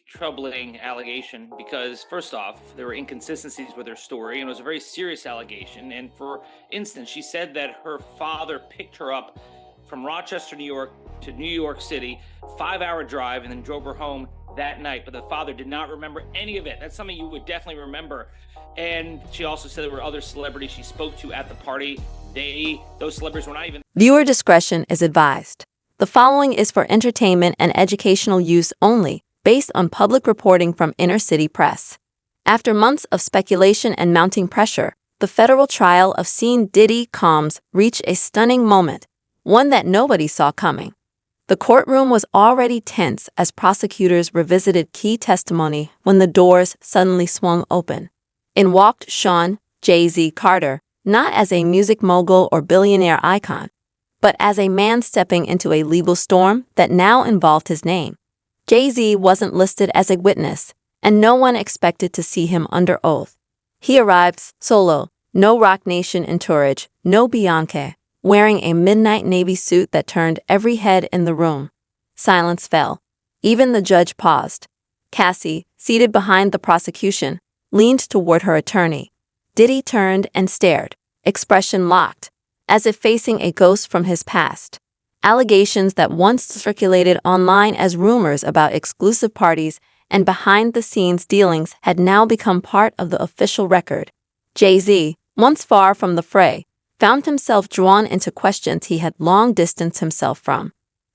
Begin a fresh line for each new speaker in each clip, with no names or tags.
troubling allegation because, first off, there were inconsistencies with her story, and it was a very serious allegation. And for instance, she said that her father picked her up from Rochester, New York to New York City, 5-hour drive, and then drove her home that night. But the father did not remember any of it. That's something you would definitely remember. And she also said there were other celebrities she spoke to at the party. Those celebrities were not even.
Viewer discretion is advised. The following is for entertainment and educational use only, based on public reporting from inner-city press. After months of speculation and mounting pressure, the federal trial of Sean Diddy Combs reached a stunning moment, one that nobody saw coming. The courtroom was already tense as prosecutors revisited key testimony when the doors suddenly swung open. In walked Sean Jay-Z Carter, not as a music mogul or billionaire icon, but as a man stepping into a legal storm that now involved his name. Jay-Z wasn't listed as a witness, and no one expected to see him under oath. He arrived solo, no Roc Nation entourage, no Beyoncé, wearing a midnight navy suit that turned every head in the room. Silence fell. Even the judge paused. Cassie, seated behind the prosecution, leaned toward her attorney. Diddy turned and stared, expression locked, as if facing a ghost from his past. Allegations that once circulated online as rumors about exclusive parties and behind-the-scenes dealings had now become part of the official record. Jay-Z, once far from the fray, found himself drawn into questions he had long distanced himself from.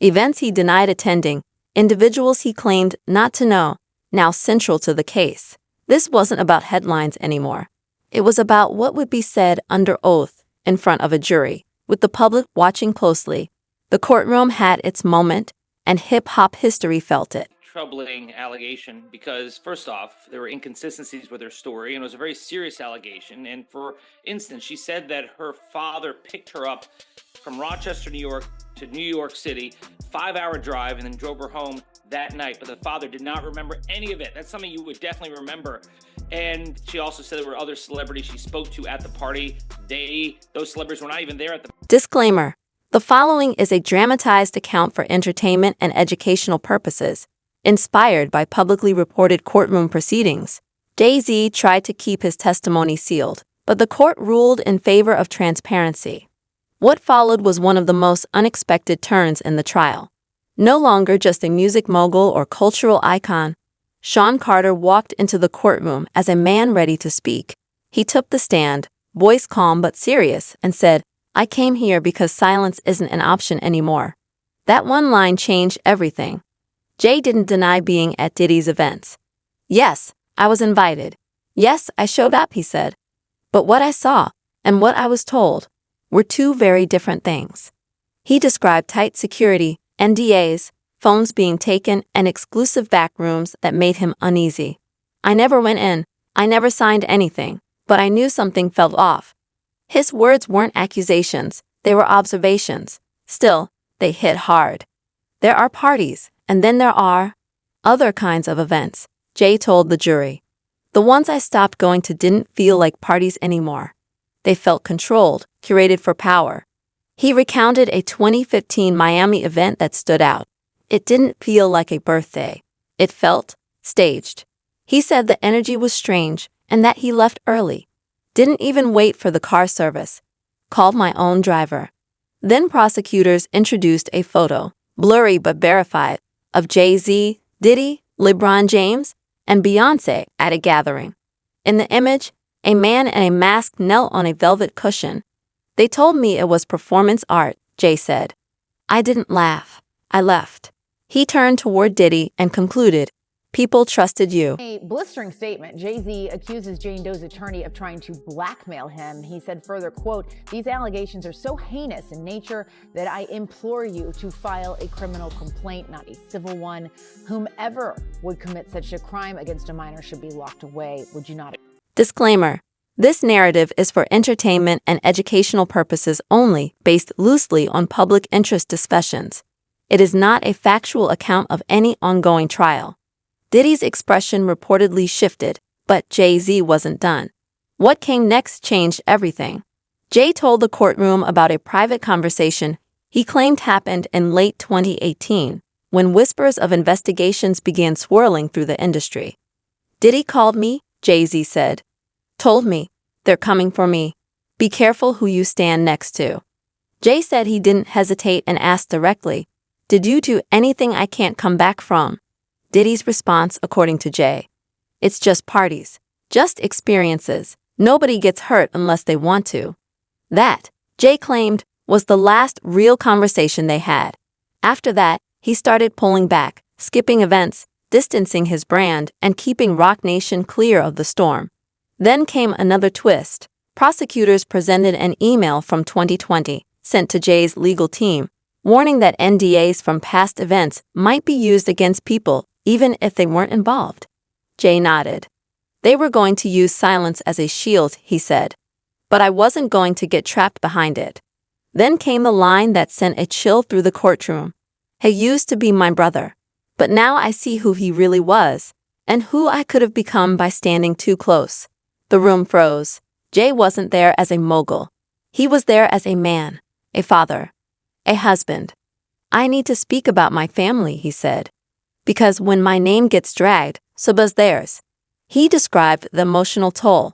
Events he denied attending, individuals he claimed not to know, now central to the case. This wasn't about headlines anymore. It was about what would be said under oath in front of a jury, with the public watching closely. The courtroom had its moment, and hip-hop history felt it.
Troubling allegation because, first off, there were inconsistencies with her story, and it was a very serious allegation. And for instance, she said that her father picked her up from Rochester, New York to New York City, 5-hour drive, and then drove her home that night. But the father did not remember any of it. That's something you would definitely remember. And she also said there were other celebrities she spoke to at the party. Those celebrities were not even there at the.
Disclaimer: the following is a dramatized account for entertainment and educational purposes, inspired by publicly reported courtroom proceedings. Jay-Z tried to keep his testimony sealed, but the court ruled in favor of transparency. What followed was one of the most unexpected turns in the trial. No longer just a music mogul or cultural icon, Sean Carter walked into the courtroom as a man ready to speak. He took the stand, voice calm but serious, and said, "I came here because silence isn't an option anymore." That one line changed everything. Jay didn't deny being at Diddy's events. "Yes, I was invited. Yes, I showed up," he said. "But what I saw, and what I was told, were two very different things." He described tight security, NDAs, phones being taken, and exclusive back rooms that made him uneasy. "I never went in, I never signed anything, but I knew something felt off." His words weren't accusations, they were observations. Still, they hit hard. "There are parties, and then there are other kinds of events," Jay told the jury. "The ones I stopped going to didn't feel like parties anymore. They felt controlled, curated for power." He recounted a 2015 Miami event that stood out. It didn't feel like a birthday. It felt staged. He said the energy was strange and that he left early. Didn't even wait for the car service. Called my own driver. Then prosecutors introduced a photo, blurry but verified, of Jay-Z, Diddy, LeBron James, and Beyoncé at a gathering. In the image, a man in a mask knelt on a velvet cushion. "They told me it was performance art," Jay said. "I didn't laugh. I left." He turned toward Diddy and concluded, "People trusted you."
A blistering statement. Jay-Z accuses Jane Doe's attorney of trying to blackmail him. He said further, quote, "These allegations are so heinous in nature that I implore you to file a criminal complaint, not a civil one. Whomever would commit such a crime against a minor should be locked away. Would you not?"
Disclaimer: this narrative is for entertainment and educational purposes only, based loosely on public interest discussions. It is not a factual account of any ongoing trial. Diddy's expression reportedly shifted, but Jay-Z wasn't done. What came next changed everything. Jay told the courtroom about a private conversation he claimed happened in late 2018, when whispers of investigations began swirling through the industry. "Diddy called me," Jay-Z said. "Told me, they're coming for me. Be careful who you stand next to." Jay said he didn't hesitate and asked directly, "Did you do anything I can't come back from?" Diddy's response, according to Jay, "It's just parties, just experiences. Nobody gets hurt unless they want to." That, Jay claimed, was the last real conversation they had. After that, he started pulling back, skipping events, distancing his brand, and keeping Roc Nation clear of the storm. Then came another twist. Prosecutors presented an email from 2020, sent to Jay's legal team, warning that NDAs from past events might be used against people even if they weren't involved. Jay nodded. "They were going to use silence as a shield," he said. "But I wasn't going to get trapped behind it." Then came the line that sent a chill through the courtroom. "He used to be my brother, but now I see who he really was, and who I could have become by standing too close." The room froze. Jay wasn't there as a mogul. He was there as a man, a father, a husband. "I need to speak about my family," he said. "Because when my name gets dragged, so does theirs." He described the emotional toll.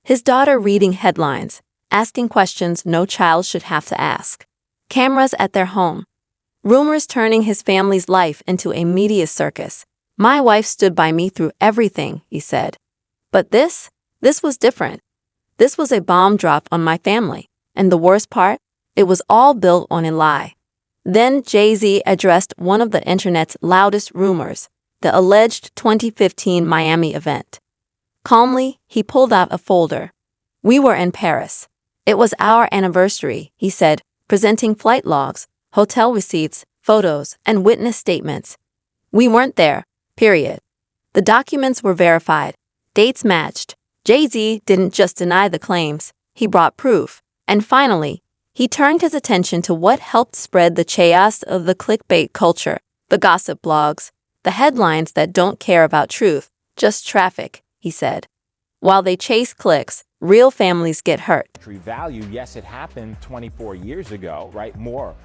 His daughter reading headlines, asking questions no child should have to ask. Cameras at their home. Rumors turning his family's life into a media circus. "My wife stood by me through everything," he said. "But this was different. This was a bomb dropped on my family. And the worst part? It was all built on a lie." Then Jay-Z addressed one of the internet's loudest rumors, the alleged 2015 Miami event. Calmly, he pulled out a folder. "We were in Paris. It was our anniversary," he said, presenting flight logs, hotel receipts, photos, and witness statements. "We weren't there, period." The documents were verified. Dates matched. Jay-Z didn't just deny the claims, he brought proof. And finally, he turned his attention to what helped spread the chaos of the clickbait culture, the gossip blogs, the headlines that don't care about truth, just traffic, he said. "While they chase clicks, real families get hurt."
Value, yes, it happened 24 years ago, right? More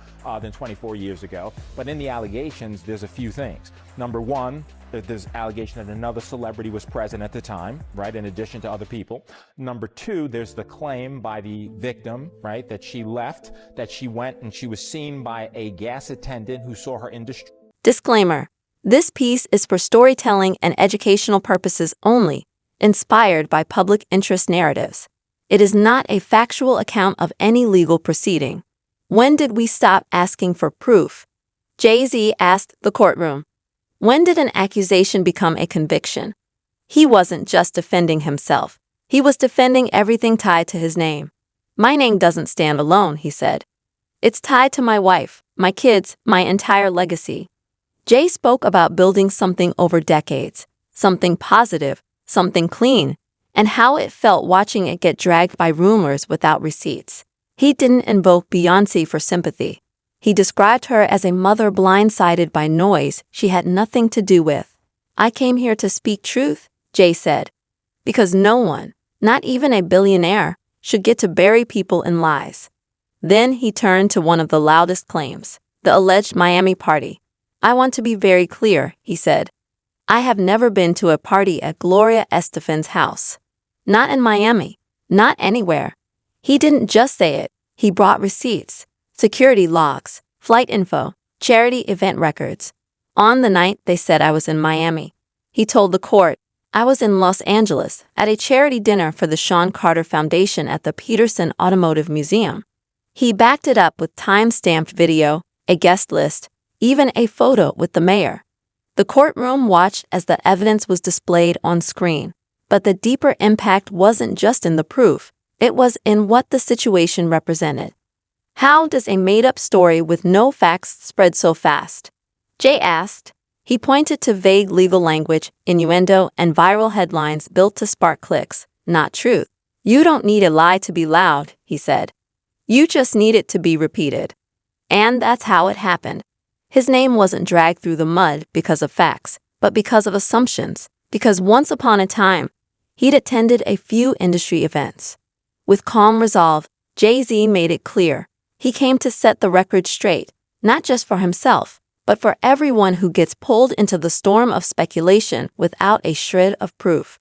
than 24 years ago. But in the allegations, there's a few things. Number one, there's allegation that another celebrity was present at the time, right, in addition to other people. Number two, there's the claim by the victim, right, that she left, that she went and she was seen by a gas attendant who saw her in distress.
Disclaimer: this piece is for storytelling and educational purposes only, inspired by public interest narratives. It is not a factual account of any legal proceeding. When did we stop asking for proof? Jay-Z asked the courtroom. When did an accusation become a conviction? He wasn't just defending himself. He was defending everything tied to his name. "My name doesn't stand alone," he said. "It's tied to my wife, my kids, my entire legacy." Jay spoke about building something over decades, something positive, something clean, and how it felt watching it get dragged by rumors without receipts. He didn't invoke Beyoncé for sympathy. He described her as a mother blindsided by noise she had nothing to do with. "I came here to speak truth," Jay said, "because no one, not even a billionaire, should get to bury people in lies." Then he turned to one of the loudest claims, the alleged Miami party. "I want to be very clear," he said. "I have never been to a party at Gloria Estefan's house. Not in Miami. Not anywhere." He didn't just say it. He brought receipts, security logs, flight info, charity event records. "On the night they said I was in Miami," he told the court, "I was in Los Angeles at a charity dinner for the Sean Carter Foundation at the Peterson Automotive Museum." He backed it up with time-stamped video, a guest list, even a photo with the mayor. The courtroom watched as the evidence was displayed on screen. But the deeper impact wasn't just in the proof. It was in what the situation represented. How does a made-up story with no facts spread so fast? Jay asked. He pointed to vague legal language, innuendo, and viral headlines built to spark clicks, not truth. "You don't need a lie to be loud," he said. "You just need it to be repeated." And that's how it happened. His name wasn't dragged through the mud because of facts, but because of assumptions, because once upon a time, he'd attended a few industry events. With calm resolve, Jay-Z made it clear. He came to set the record straight, not just for himself, but for everyone who gets pulled into the storm of speculation without a shred of proof.